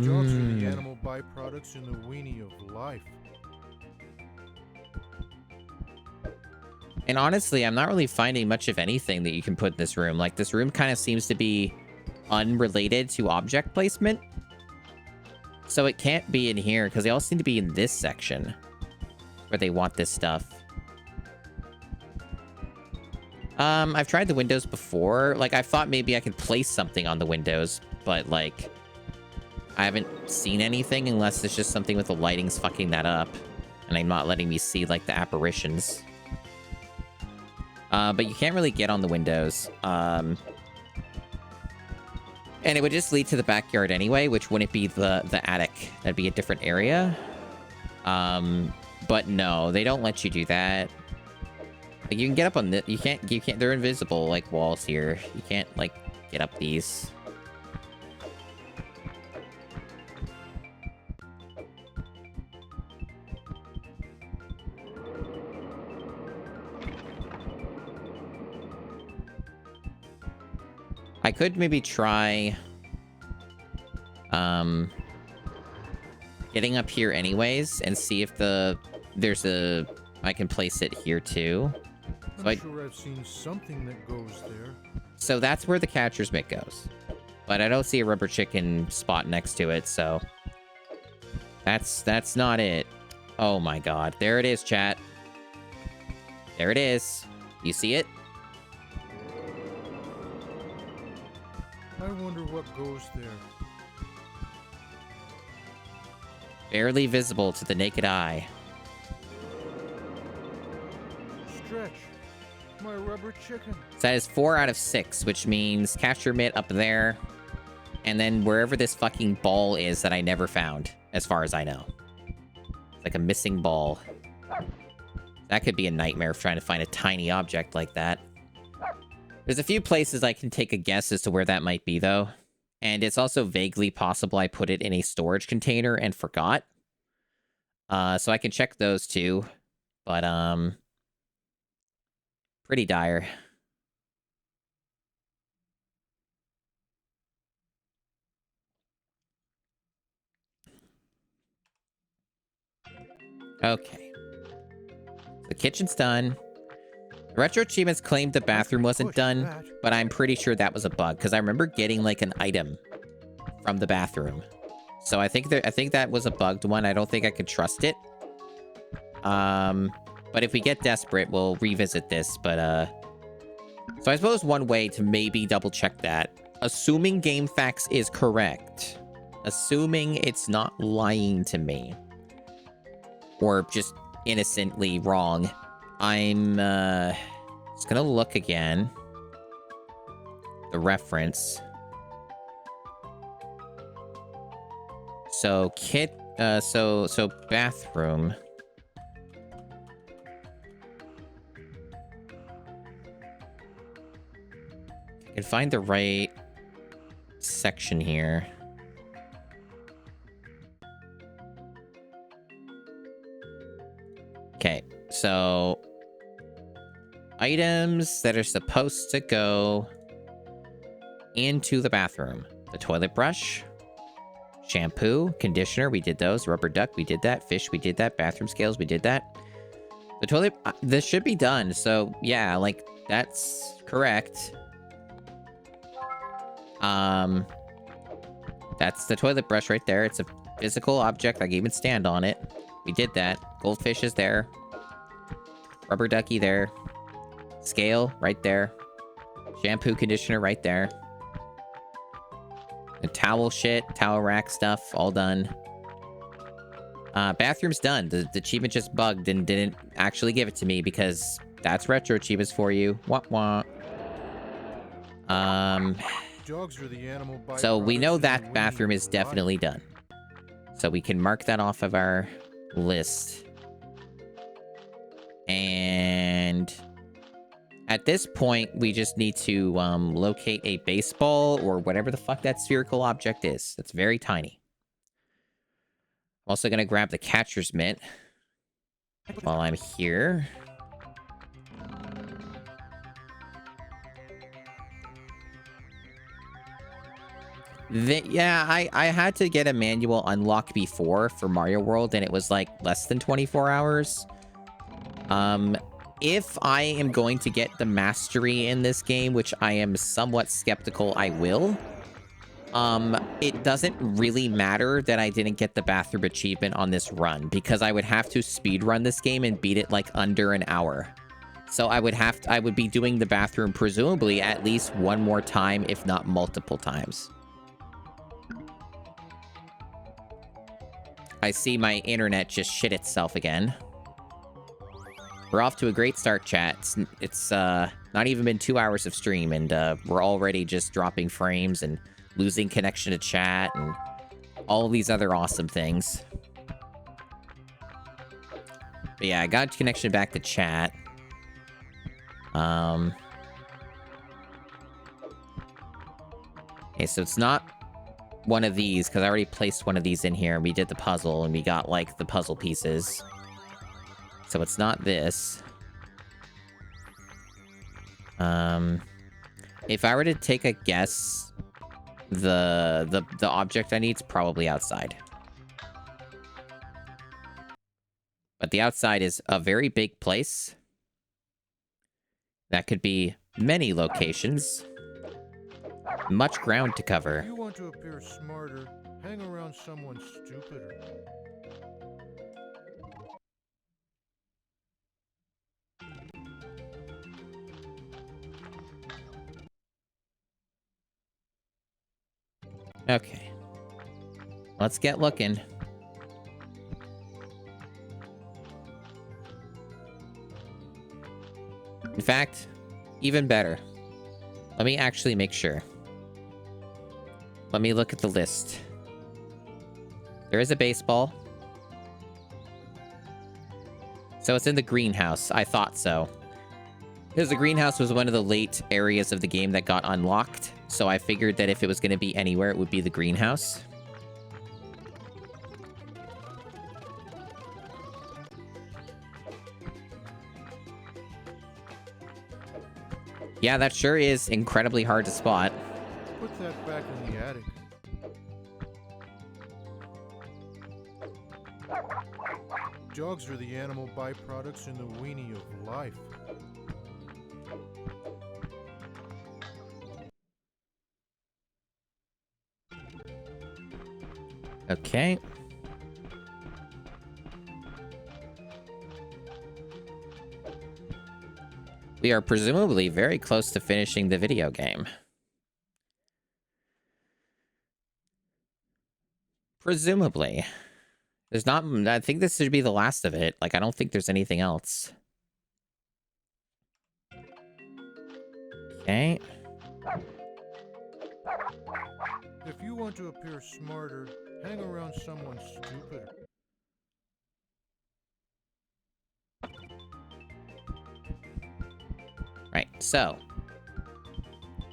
Dogs are the animal byproducts in the weenie of life. And honestly, I'm not really finding much of anything that you can put in this room. Like, this room kind of seems to be unrelated to object placement. So it can't be in here, because they all seem to be in this section where they want this stuff. I've tried the windows before. Like, I thought maybe I could place something on the windows, but, like, I haven't seen anything unless it's just something with the lighting's fucking that up. And I'm not letting me see, like, the apparitions. But you can't really get on the windows. And it would just lead to the backyard anyway, which wouldn't be the attic. That'd be a different area. But no, they don't let you do that. Like, you can get up on the... You can't... They're invisible, like, walls here. You can't, like, get up these. I could maybe try... getting up here anyways and see if there's a... I can place it here too. So I'm sure I've seen something that goes there. So that's where the catcher's mitt goes. But I don't see a rubber chicken spot next to it, so... That's not it. Oh my god. There it is, chat. There it is. You see it? I wonder what goes there. Barely visible to the naked eye. Stretch. My rubber chicken. So that is 4 out of 6, which means capture mitt up there. And then wherever this fucking ball is that I never found, as far as I know. It's like a missing ball. That could be a nightmare trying to find a tiny object like that. There's a few places I can take a guess as to where that might be, though. And it's also vaguely possible I put it in a storage container and forgot. So I can check those too. But, pretty dire. Okay. The kitchen's done. Retro Achievements claimed the bathroom wasn't done, but I'm pretty sure that was a bug, because I remember getting, like, an item from the bathroom. So I think that was a bugged one. I don't think I could trust it. But if we get desperate, we'll revisit this. But, so I suppose one way to maybe double check that, assuming GameFAQs is correct, assuming it's not lying to me, or just innocently wrong, I'm, just gonna look again. The reference. So, so bathroom. I can find the right section here. Okay, so items that are supposed to go into the bathroom. The toilet brush, shampoo, conditioner, we did those. Rubber duck, we did that. Fish, we did that. Bathroom scales, we did that. The toilet, this should be done. So yeah, like that's correct. That's the toilet brush right there. It's a physical object. I can even stand on it. We did that. Goldfish is there. Rubber ducky there. Scale right there. Shampoo, conditioner right there. The towel shit, towel rack stuff, all done. Bathroom's done. The achievement just bugged and didn't actually give it to me because that's retro achievements for you. Wah wah. Dogs are the animal So we know byproducts that and bathroom weaning is of life. definitely done. So we can mark that off of our list. And at this point, we just need to locate a baseball or whatever the fuck that spherical object is. That's very tiny. I'm also going to grab the catcher's mitt while I'm here. Yeah, I had to get a manual unlock before for Mario World, and it was like less than 24 hours. If I am going to get the mastery in this game, which I am somewhat skeptical I will, it doesn't really matter that I didn't get the bathroom achievement on this run, because I would have to speedrun this game and beat it like under an hour. So I would be doing the bathroom presumably at least one more time, if not multiple times. I see my internet just shit itself again. We're off to a great start, chat. It's not even been 2 hours of stream, and we're already just dropping frames and losing connection to chat and all these other awesome things. But yeah, I got connection back to chat. Okay, so it's not one of these, because I already placed one of these in here, and we did the puzzle, and we got, like, the puzzle pieces. So it's not this. If I were to take a guess, the object I need is probably outside. But the outside is a very big place. That could be many locations. Much ground to cover. If you want to appear smarter, hang around someone stupider. Okay. Let's get looking. In fact, even better. Let me actually make sure. Let me look at the list. There is a baseball. So it's in the greenhouse. I thought so. Because the greenhouse was one of the late areas of the game that got unlocked. So I figured that if it was going to be anywhere, it would be the greenhouse. Yeah, that sure is incredibly hard to spot. Put that back in the attic. Dogs are the animal byproducts in the weenie of life. Okay. We are presumably very close to finishing the video game. Presumably. There's not... I think this should be the last of it. Like, I don't think there's anything else. Okay. If you want to appear smarter, hang around someone stupider. Right, so.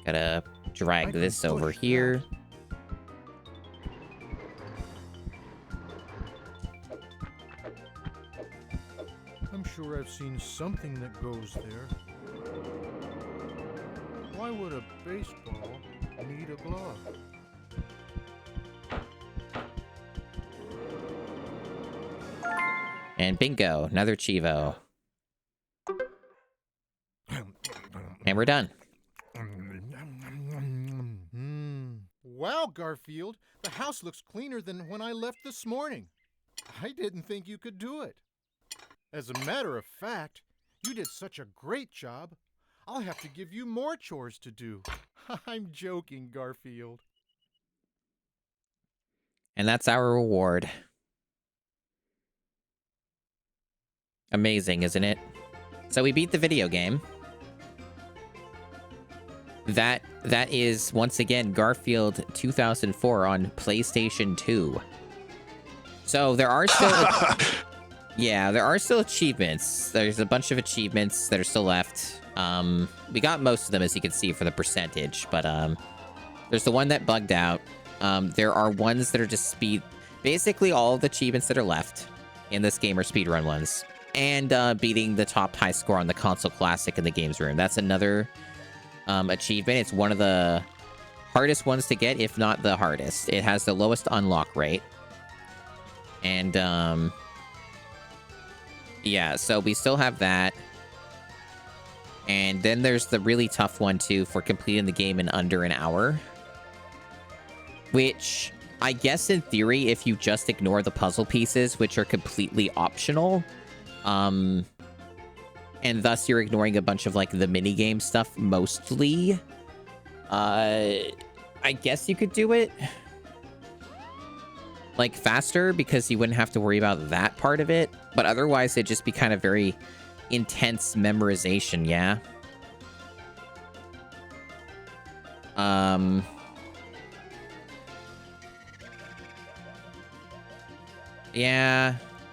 Gotta drag I can this over push here. I'm sure I've seen something that goes there. Why would a baseball need a glove? And bingo, another Chivo. And we're done. Wow, Garfield, the house looks cleaner than when I left this morning. I didn't think you could do it. As a matter of fact, you did such a great job, I'll have to give you more chores to do. I'm joking, Garfield. And that's our reward. Amazing, isn't it? So we beat the video game. That is, once again, Garfield 2004 on PlayStation 2. So there are still... yeah, there are still achievements. There's a bunch of achievements that are still left. We got most of them, as you can see, for the percentage. But there's the one that bugged out. There are ones that are just speed... Basically, all of the achievements that are left in this game are speedrun ones. And beating the top high score on the console classic in the games room. That's another... achievement. It's one of the hardest ones to get, if not the hardest. It has the lowest unlock rate. And, yeah, so we still have that. And then there's the really tough one, too, for completing the game in under an hour. Which, I guess in theory, if you just ignore the puzzle pieces, which are completely optional, and thus you're ignoring a bunch of, like, the minigame stuff mostly. I guess you could do it, like, faster, because you wouldn't have to worry about that part of it. But otherwise, it'd just be kind of very intense memorization, yeah?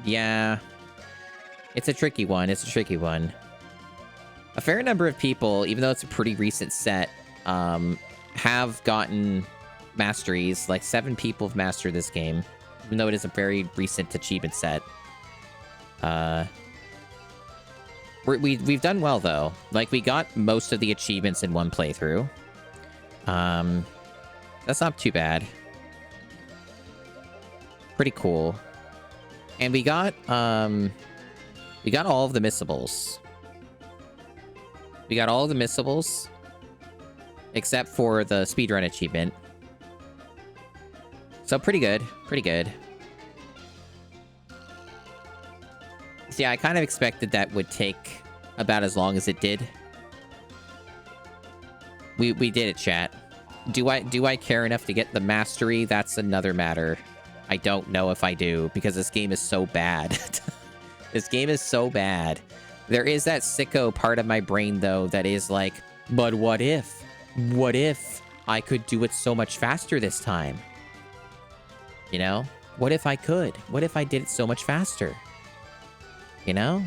Yeah. It's a tricky one. It's a tricky one. A fair number of people, even though it's a pretty recent set, have gotten masteries. Like 7 people have mastered this game, even though it is a very recent achievement set. We've done well, though. Like, we got most of the achievements in one playthrough. That's not too bad. Pretty cool. And we got all of the missables. We got all of the missables, except for the speedrun achievement. So pretty good. Pretty good. See, I kind of expected that would take about as long as it did. We did it, chat. Do I care enough to get the mastery? That's another matter. I don't know if I do, because this game is so bad. This game is so bad. There is that sicko part of my brain, though, that is like, but what if? What if I could do it so much faster this time? You know? What if I could? What if I did it so much faster? You know?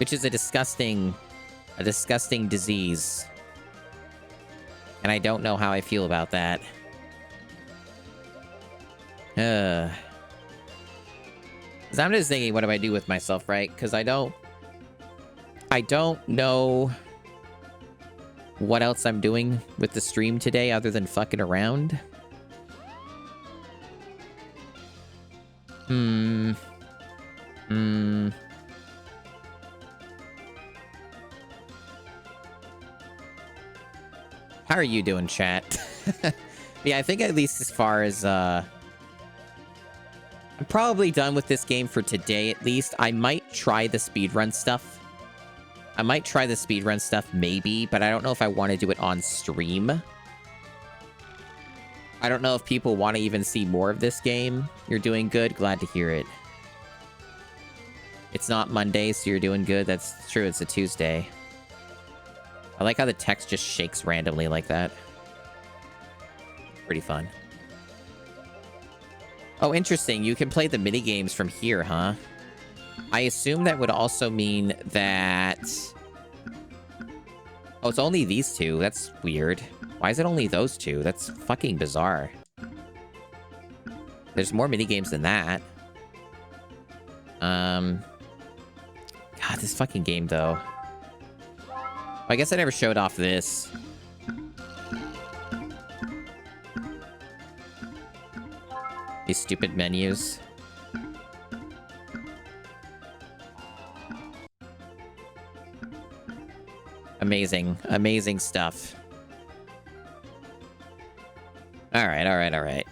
Which is a disgusting disease. And I don't know how I feel about that. Because I'm just thinking, what do I do with myself, right? Because I don't know what else I'm doing with the stream today other than fucking around. How are you doing, chat? Yeah, I think at least as far as, I'm probably done with this game for today, at least. I might try the speedrun stuff. Maybe, but I don't know if I want to do it on stream. I don't know if people want to even see more of this game. You're doing good. Glad to hear it. It's not Monday, so you're doing good. That's true. It's a Tuesday. I like how the text just shakes randomly like that. Pretty fun. Oh, interesting. You can play the minigames from here, huh? I assume that would also mean that... Oh, it's only these two. That's weird. Why is it only those two? That's fucking bizarre. There's more minigames than that. God, this fucking game, though. I guess I never showed off this. These stupid menus. Amazing. Amazing stuff. Alright.